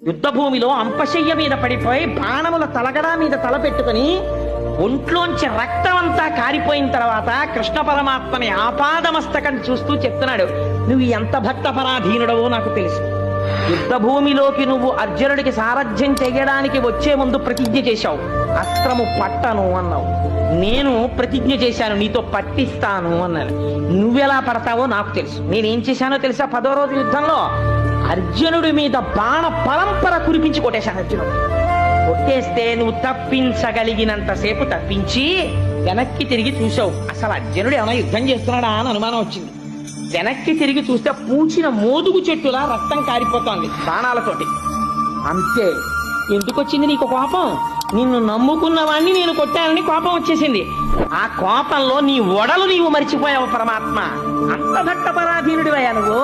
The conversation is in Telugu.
యుద్ధ భూమిలో అంపశయ్య మీద పడిపోయి బాణముల తలగడా మీద తల పెట్టుకుని ఒంట్లోంచి రక్తం అంతా కారిపోయిన తర్వాత కృష్ణ పరమాత్మని ఆపాదమస్తకం చూస్తూ చెప్తున్నాడు, నువ్వు ఎంత భక్త పరాధీనుడవో నాకు తెలుసు. యుద్ధ భూమిలోకి నువ్వు అర్జునుడికి సారథ్యం చేయడానికి వచ్చే ముందు ప్రతిజ్ఞ చేశావు, అస్త్రము పట్టను అన్నావు. నేను ప్రతిజ్ఞ చేశాను, నీతో పట్టిస్తాను అన్నాను. నువ్వెలా పడతావో నాకు తెలుసు. నేనేం చేశానో తెలుసా? 10వ రోజు యుద్ధంలో అర్జునుడి మీద బాణ పరంపర కురిపించి కొట్టేశాను. అర్జునుడు కొట్టేస్తే నువ్వు తప్పించగలిగినంతసేపు తప్పించి వెనక్కి తిరిగి చూసావు. అసలు అర్జునుడు ఏమైనా యుద్ధం చేస్తున్నాడా అని అనుమానం వచ్చింది. వెనక్కి తిరిగి చూస్తే పూచిన మోదుగు చెట్టులా రక్తం కారిపోతోంది బాణాలతోటి. అంతే. ఎందుకు వచ్చింది నీకు కోపం? నిన్ను నమ్ముకున్న వాణ్ణి నేను కొట్టానని కోపం వచ్చేసింది. ఆ కోపంలో నీ ఒడలు నీవు మరిచిపోయావు పరమాత్మ. అంత భక్త పరాధీనుడివయ్యా నువ్వు.